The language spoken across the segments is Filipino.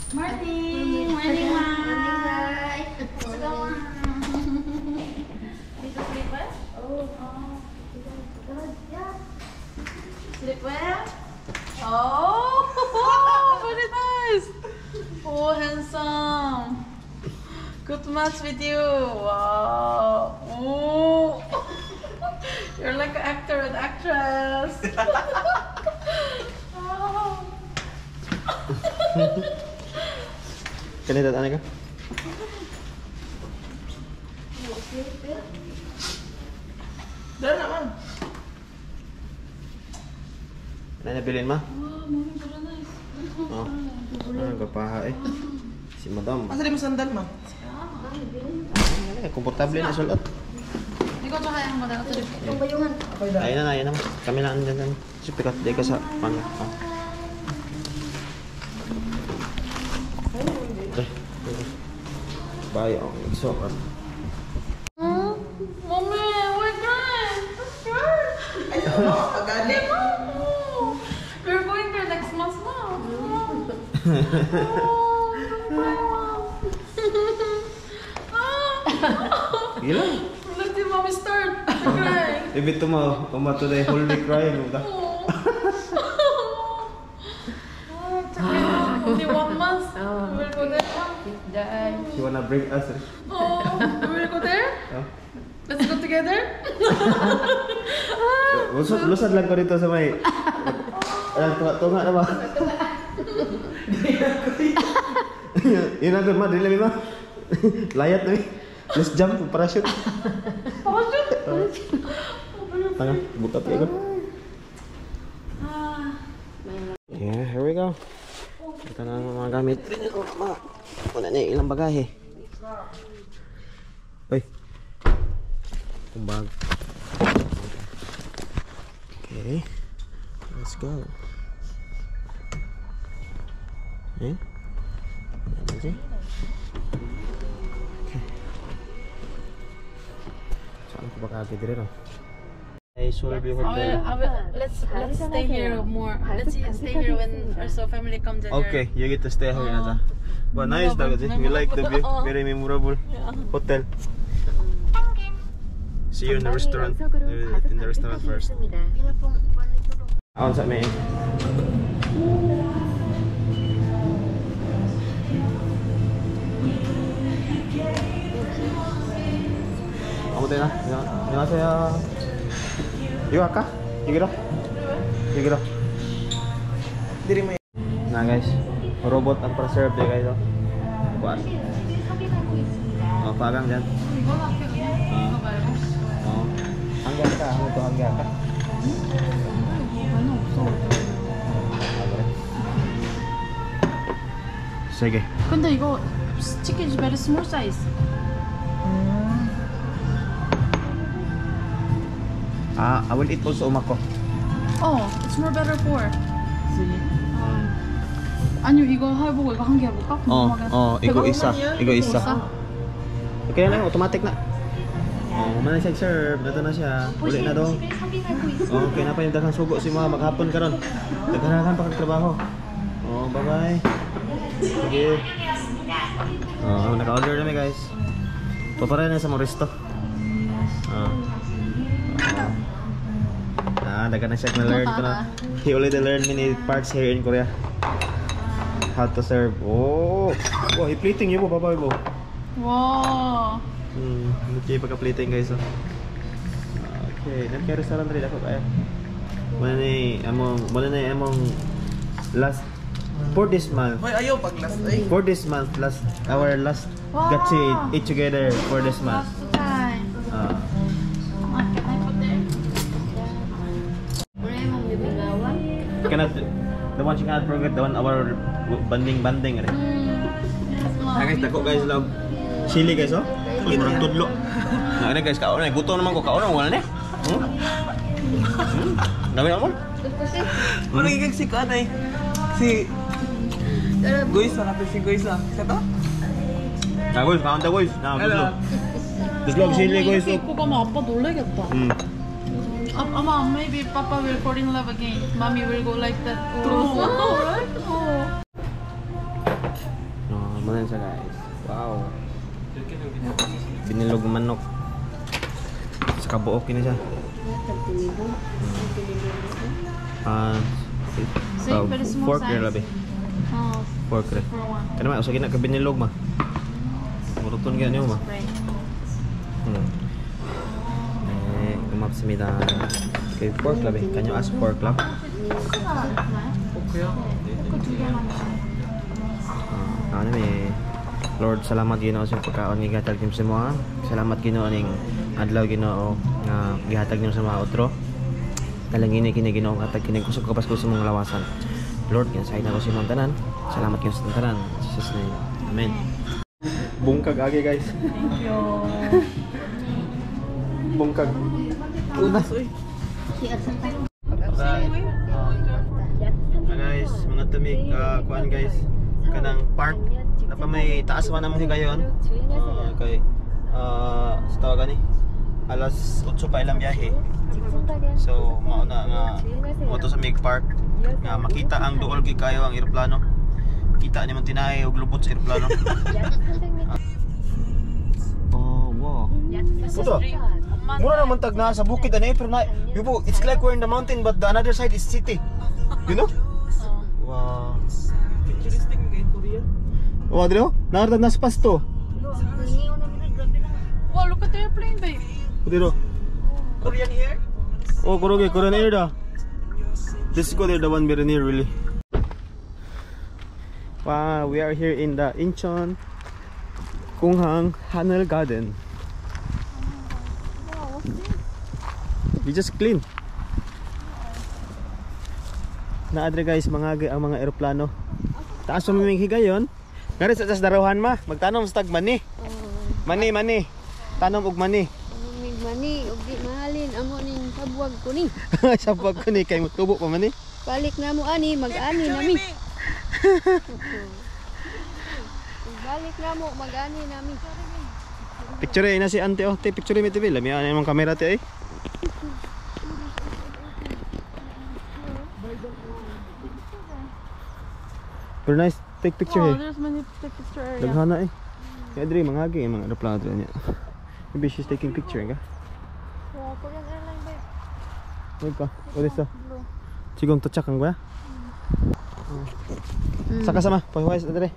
Morning! Morning, Mom! Let's go, Mom! Did you sleep well? Oh. Good, yeah. Sleep well? Oh! Very nice! Oh, handsome! Good match with you! Wow! Oh! You're like an actor and actress! Oh. Kanina ano ka? Dala naman. Ano nabilin ma? Wow, mommy, very nice. Oh. Nagpapaha eh. Si madam. Asa di mo sandal, ma? Komportable na sulat. Ikaw ba kaya mo na ito? Ayun na. Kami lang andyan. Sipikat di ka sa pang. Bye, ang nagsokan. Mommy, we're crying. Ay, ano? Pagani? We're going there next month now. Gila. Let the mommy start crying. Ibig tuma today whole day crying. It's okay. Only 1 month. We'll go there. She wanna bring us. Oh, we'll go there. Oh. Let's go together. Lusad lang ko dito sa may. Tunga na ba? Yun ang ma, dili ma. Layat na let's jump, parachute. Parachute? Tanga, buka pa ko. Yeah, here we go. Ito na ang mga gamit. Wala na yung ilang bagahe. Uy. Itong bag. Okay. Let's go. Eh? Ano siya? Okay. Saan ko ba kagad rin oh? Ay, Solby Hotel. Let's stay here more. Let's stay here when our family comes in. Okay, you get to stay here na. But nice daw kasi. We like the view. Very memorable hotel. See you in the restaurant. In the restaurant first. Aon sa may. Ako din na. 안녕하세요. 이거 할까? 여기로? 여기로. Diri mo. Nah guys, robot ang preserve deh guys. Kuat. Oh, pagang dyan. Oh. Hanggang ka, ano to hanggang ka? Sige. 근데 이거 chicken is very small size. I will eat also umako. Oh, it's more better for. 아니요, 이거 해보고 이거 한 개 해볼까? 이거 isa. 이거 isa. Okay na, automatic na. Oh, man siya serve, dato na siya. Uli na dong. Okay na pa yung daghang sugo si mga maghapon karon. Daghan pa kag trabaho. Oh, bye-bye. Sige. Oh, naka-order na mi guys. Papara na sa mga resto. Dagan na siya na-learn ko na. He already learned many parts here in Korea. How to serve. Oh! Wow, i-plating yun po, babae po. Wow! Hindi pagka-plating guys. Okay, nagka-restaurant rin ako kaya. Muna na among last for this month. Hoy, ayaw pag last ay. For this month, our last gachi eat together for this month. Last time. The one she cannot forget, the one our banding right? Guys, dako guys love chili guys oh. Murang tudlo. Nah, ini guys kaon na gutom naman ko kaon wala ni. Dami naman. Ano gigig si kanay? Si Goisa, kapit si Goisa. Sa to? 나 guys, kaon ta guys. Na guys chili guys. 입고 가면 아빠 놀라겠다. Mom, maybe Papa will fall in love again. Mommy will go like that. True. Right? Oh. Muna siya guys. Wow. Binilog manok. Sa kabuok ini siya. Pork rin labi. Pork rin. Kaya naman, usagin na ka binilog ma. Muruton ka niyo ma. Kumapsimida. Okay, pork labi. Can you ask pork lab? Ano may Lord, salamat Ginoo sa pagkaon nga gihatag niyo sa mga. Salamat Ginoo ning adlaw Ginoo nga gihatag niyo sa mga otro. Dalangin kini Ginoo nga hatag kini kusog kapasko sa mga lawasan. Lord, kinsahay na ko sa mga tanan. Salamat Ginoo sa tanan. In Jesus name. Amen. Bungkag agi guys. Thank you. Bungkag. Una. Guys, mga tumig kuan guys. Kanang park na pa may taas man namong higayon. Kay sa tawagan ni alas 8 pa ilang biyahe. So mauna nga moto sa Mig Park nga makita ang duol kay kayo ang eroplano. Kita ni man tinay og lubot sa eroplano. Oh, wow. Puto. Mura naman tag na sa bukid ani pero na it's like we're in the mountain but the another side is city. You know? Wow. Futuristic kay Korea. Oh, Adrio, nakartag na sa pasto. Wow, look at the airplane, babe. Adrio. Korean here? Oh, Korean air da. Let's go there, the one very near really. Wow, we are here in the Incheon Kunghang Hanel Garden. Wow, what's this? We just clean. Naadre guys, ang mga eroplano. Taas mo may higayon. Ngari sa daruhan ma, magtanom sa tag mani. Mani. Tanom og mani. Mig mani ug di mahalin amo ning sabuag ko ni. Sabag ko ni kay mutubo pa mani. Balik na mo ani, mag-ani nami. Balik na mo, mag-ani nami. Picture na si ante oh, te picture mi TV. Lami ano yung camera te ay. Very nice, take picture Oh, here. there's many picture area. Daghana eh. Kaya diri mangagi mga aeroplano niya. Maybe she's taking picture nga. Wow, Korean airline, babe. Wait pa. What is that? Blue. 지금 도착한 거야? 잠깐만, 보여와 있어, 그래.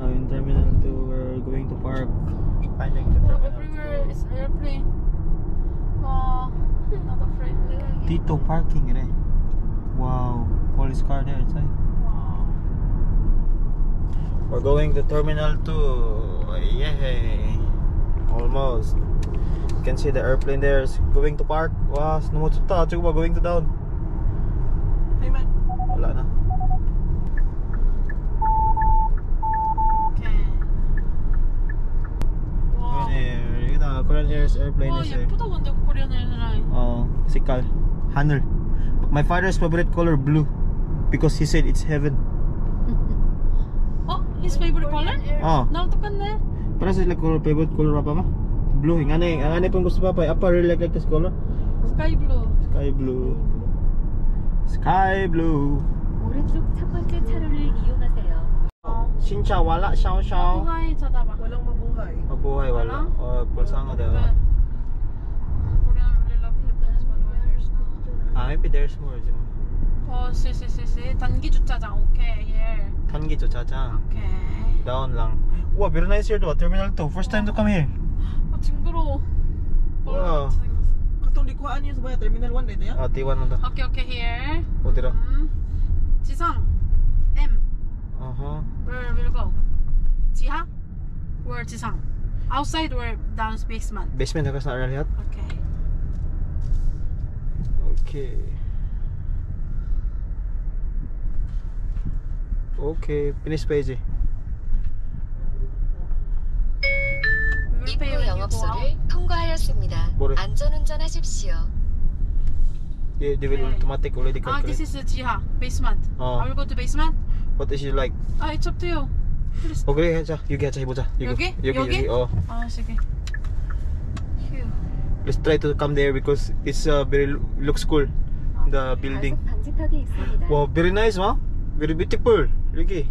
In Terminal 2, we're going to park. Finding the Oh, terminal. everywhere is airplane. Oh, not afraid. Tito parking rin. Wow, police car there inside. Wow. We're going to Terminal 2. Yay! Almost. You can see the airplane there is going to park. Wow, numutsuta. Chuko ba going to down? Hey man. Wala na. Okay. Wow. Korean Air. Korean Air's airplane 와, is there. 예쁘다 근데 코리안 에어라인. Oh, sikal. Haner. My father's favorite color blue because he said it's heaven. 어? His favorite color? Oh, 나랑 똑같네. para sa color favorite color pa ma? Blue. Ang pong gusto pa pa. Apa really like this color? Sky blue. Sky blue. Sky blue. 오른쪽 첫 번째 차로를 이용하세요. Sincha wala xiao xiao. Buhay, 쳐다봐. Walang mabuhay. Mabuhay wala. Oh, pulsanga daw. Korean really love Philippines, by the way. There's no. Maybe there's more. Oh, see. 단기 주차장. Okay, here. Kangi 주차장. Okay. Down lang. Wow, very nice here to Terminal 2. First time to come here. 아, 징그러워. Wow. Katong likuan niyo sa baya Terminal 1 dito ya? Ah, T1 mo to. Okay, here. 어디라? 지상. M. Where will go? 지하? Where 지상? Outside or down basement? Basement hakas na lahat. Okay. Okay. Okay, finish page. We will pay 입구 when you go out. 영업소를 통과하였습니다. 뭐래? 안전운전하십시오. They will automatic already Ah, calculate. this is the Jiha basement. Oh. I will go to basement. What is it like? Ah, it's up to you. Please. 어 그래 자 여기 하자 해보자. 여기? 여기. 어. Ah, sige. Phew. Let's try to come there because it's very looks cool. The building. 반지턱이 있습니다. Wow, very nice, ma. Very beautiful. 여기.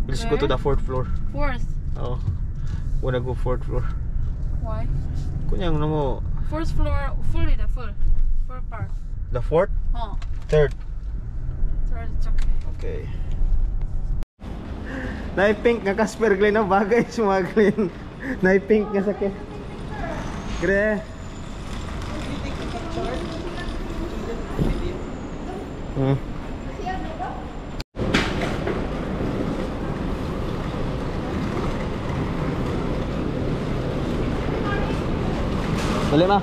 Let's go to the fourth floor. Fourth. Oh, wanna go fourth floor. Why? 그냥 너무 Fourth floor, fully the full part. the fourth, Oh, third. third, it's okay. Okay. Naipink nga Casper Glenn ang bagay sa mga Glenn. Naipink nga sakit. Kire. Dali ma.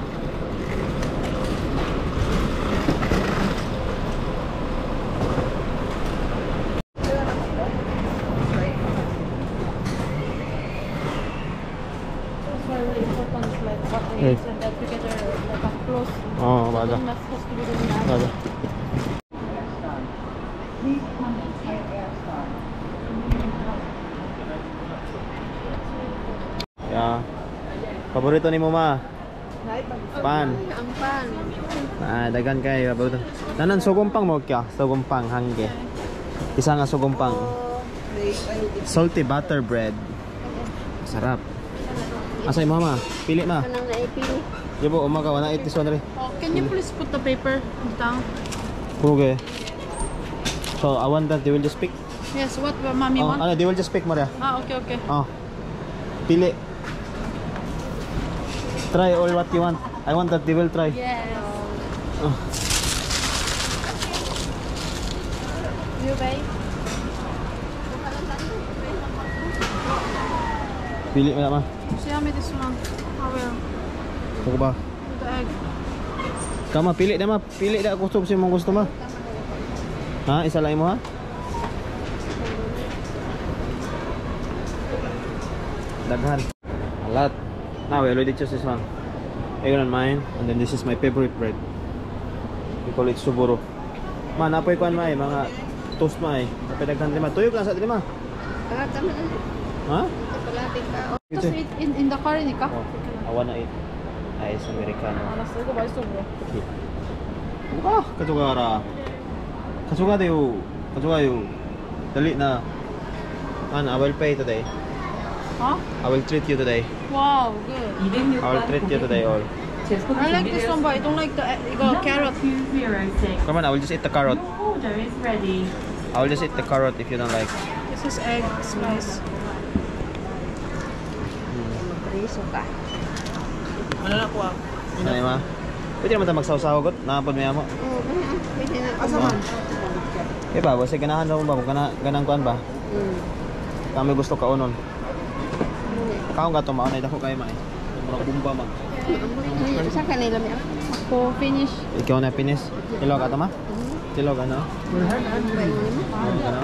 That's why really important is like what they use and that together like up close. Oh, 맞아. Not supposed to be doing that. 맞아. Ya. Paborito ni mo ma? Pan. Ang pan. Ah, dagan kay paborito. Tanan sugumpang mo kya, sugumpang hangge. Isa nga sugumpang. Salty butter bread. Sarap. Asay mo ma? Pili ma. Anong naipili? Yabo umaga 180 this one rin. Oh, can you please put the paper down? Kruge. So, I want that they will just pick. Yes, what mommy Oh, want? ano, they will just pick mo rin. Ah, okay, okay. Oh. Pili. Try all what you want. I want that they will try. Yes. Oh. You babe? Pili mo na ma. Show me this one. I will. Ako ba? With the egg. Kama, pili na ma. Pili na gusto mo gusto ma. Ha? Isa lang mo ha? Daghan. A lot. Now we already chose this one. Egg on mine. And then this is my favorite bread. We call it suburo. Ma, napoy kuan ma eh. Mga toast ma eh. Napoy daghan lima. Tuyok lang sa lima. Ah, tama na. Ha? Chocolate ka. Just eat in the car ni ka? Oh, I wanna eat ice americano. 알았어. 이거 맛있어 보여. Ah, kajugara. Kajugayo. Kajugayo. Dali na. Man, I will pay today. Huh? I will treat you today. Wow, good. I will treat you today all. I like this one, but I don't like the carrot. Come on, I will just eat the carrot. Order is ready. I will just eat the carrot if you don't like. This is egg spice. Priso ka. Ano na kuha? Ano ma? Pwede naman tayo magsaw-sawagot. Nakapod mo yan mo. Oo, pwede na. Asa man? Eh ba, basta ganahan daw mo ba? Kung ganang kuhan ba? Kami gusto kaunon. Kaon ka ito maunay. Dako kayo ma eh. Murang bumba ma. Saan ka nila may For finish. Ikaw na finish. Kilo ka ito ma? Kilo ka no? Kilo ka no?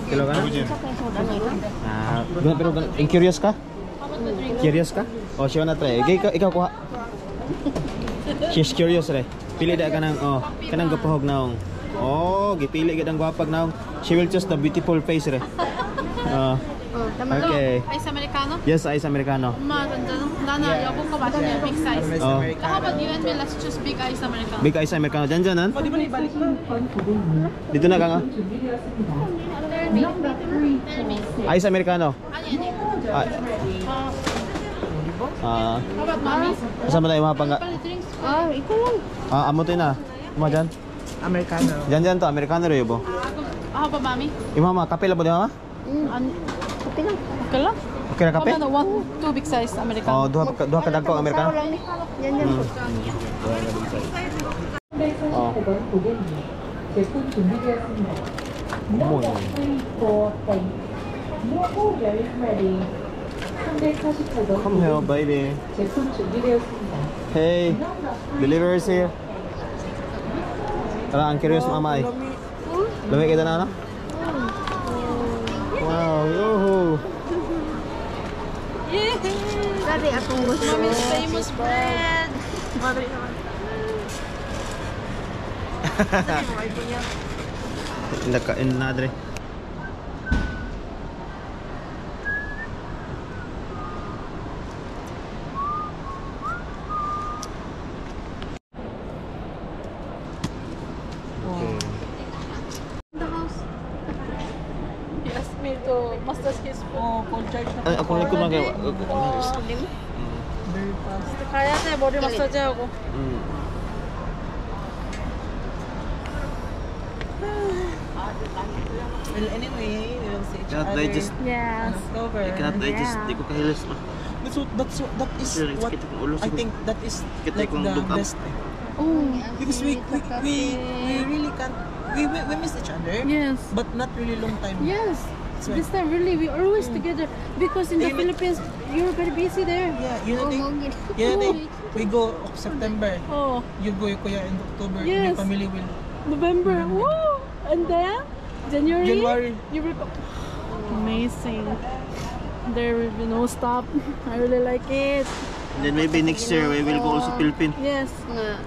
Kilo ka no? Ah, pero curious ka? Curious ka? O siya na try. Ikaw kuha. She's curious re. Pili da ka ng kanang gapahog naong. Oh, gipili gid ang gwapag naong. She will choose the beautiful face re. Okay. Ice americano? Yes, ice americano. 엄마 나는 여보 거 마시면 big size. Oh, How about you and me? Let's choose big ice americano. big ice americano dyan. Di ba ibalik mo? Dito na ka nga. Tell me. Ice americano. 아니. Ah, How about mommy? kasama tayo mga pangga. 빨리 drinks. Ah, ikaw lang. Amo to na. Ima dyan. Americano. Dyan to, americano rin yun. How about mommy? Mama, kape lang po di mama? Okay lang. Okay lang? Okay na kape? Two big size Oh, americano. duha ka dagko ang americano. Sawa lang ni. Yan, yan. Oh. 제품 준비되었습니다. 어머. More order is ready. 348번 Come here, baby. 제품 준비되었습니다. Hey, delivery is here. Tara, ang curious mama ay. Lumi kita na ano? Wow, yoho. Dati akong gusto. Mommy's famous bread. Sabi mo, iPhone niya. Nakain na dre. The house. He asked me to massage his foot. Oh, full charge na. Ay, ako na ko mga Very fast. Kaya tayo, body massage ako. Well, anyway, we will see each Cannot other digest. Yes. in October. Cannot digest. Di ko kahilas ma. That is Sure, what sakit akong ulo I siguro. think that is Sakit like akong the dukam. best. Oh, Because we really can't. We miss each other, yes. but not really long time. Yes. That's right. This time really we always together because in the Even- Philippines you're very busy there. Yeah, you know, Oh, we go September. Oh, You go kuya in October. Yes. Your family will. November. Woo! And then January. you will go. Amazing. There will be no stop. I really like it. Then maybe next year we will go also Philippines. Yes. Nga,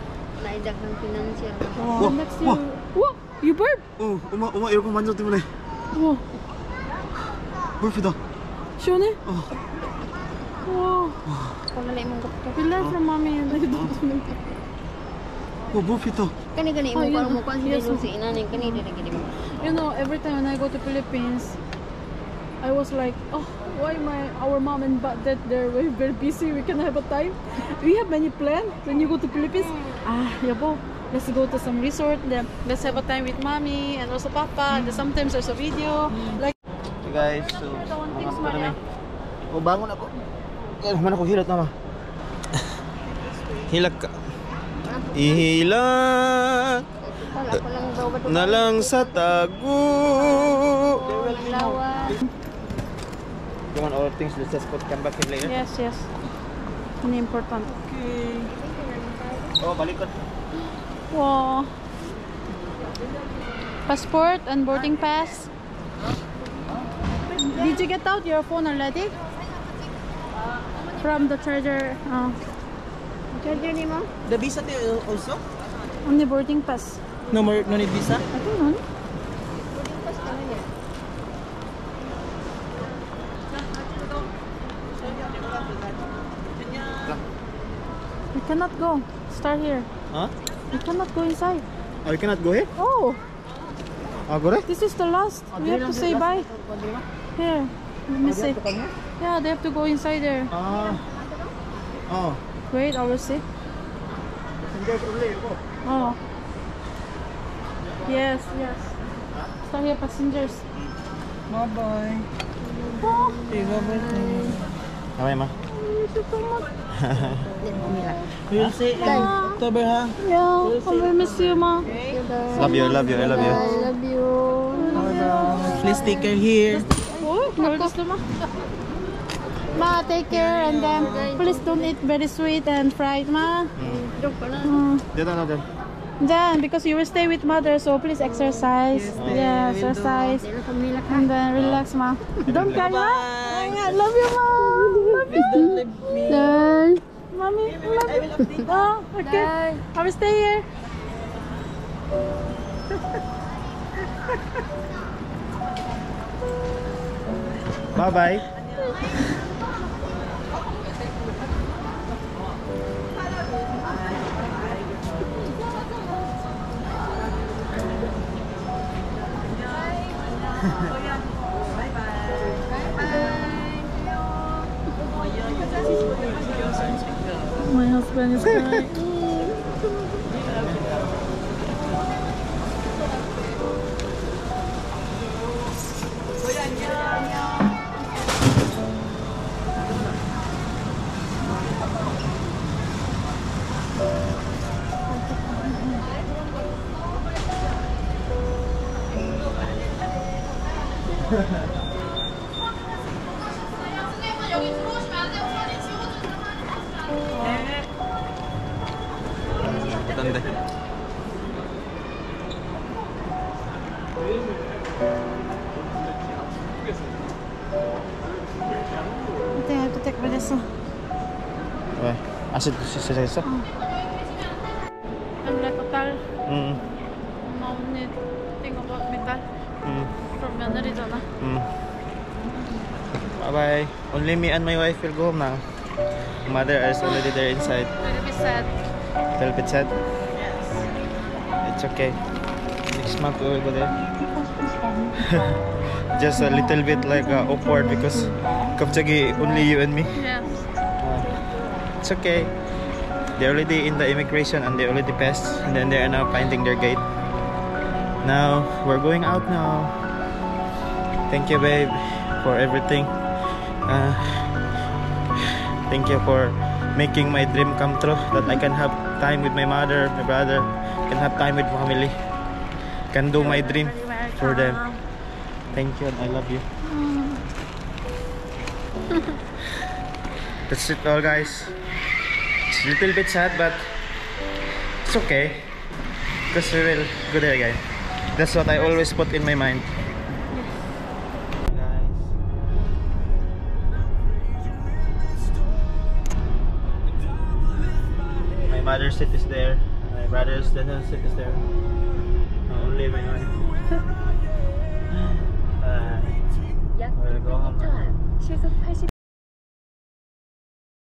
naidagang financial. Wah, Next year. Whoa! You burp. Oh, uma iyo ko manjot mo na. Whoa. Perfect ah. Sure ne? Oh. Whoa. Kung nalay mong gupto. We learn from mommy and I don't know. Oh, perfect ah. Kani-gani mo, Oh, yun. parang mo kung Yes. sila si inanin, kani-gani mo. You know, every time when I go to Philippines, I was like, oh, why our mom and dad they're very busy. We can have a time. We have many plans when you go to Philippines. Yabo, let's go to some resort. Then let's have a time with mommy and also papa. And then sometimes there's a video. Like, So guys, so mga pa na Oh, bangon ako. Kaya man ako hilot na ma. Hilak ka. Ihilak Wala ko lang daw ba na lang sa tago. lawa. Come on, all things, let's just come back here later. yes, yes. Ini important. Okay. Oh, balikot. Wow. Passport and boarding pass. Did you get out your phone already? From the charger. Charger ni mo? The visa also? Only boarding pass. No need visa? I don't know. We cannot go. Start here. Huh? We cannot go inside. Oh, you cannot go here? Oh, Ah, go this is the last. We have to say bye. Here. Let me see. Yeah, they have to go inside there. Ah. Oh. Wait, I will see. Oh. Yes, yes. So here, passengers. Bye-bye. Oh, Okay, bye-bye. Kamay ma. We will see in October, ha? yeah, I will miss you, ma. Love you, love you, I love you. I love you. Please take care here. Oh, gorgeous naman. Ma, take care and then please don't eat very sweet and fried, ma. Dito na dyan. Then, because you will stay with mother, so please exercise. Yeah, exercise. And then relax, ma. Don't cry, ma. I love you, ma. Love you. Don't leave me. Bye. Mommy, love I will you. update. Oh, okay. I will stay here. Bye-bye. My husband is crying. Tanda. I think I have to take Vanessa. Weh, asyik si Sesa. I'm like total. anything about mental. From 며느리잖아. Bye bye. Only me and my wife will go home now. Mother is already there inside. A little bit sad. A little bit sad. Yes. It's okay. Next month we will go there. Just a little bit like awkward because kapsagi only you and me. Yes. It's okay. They're already in the immigration and they already passed, and then they are now finding their gate. Now we're going out now. Thank you, babe, for everything. Thank you for making my dream come true. That I can have time with my mother, my brother, can have time with family, can do my dream for them. Thank you, and I love you. That's it all, guys. It's a little bit sad, but it's okay because we will go there again. That's what I always put in my mind. Guys, my mother's seat is there. My brother's seat is there. Only my wife.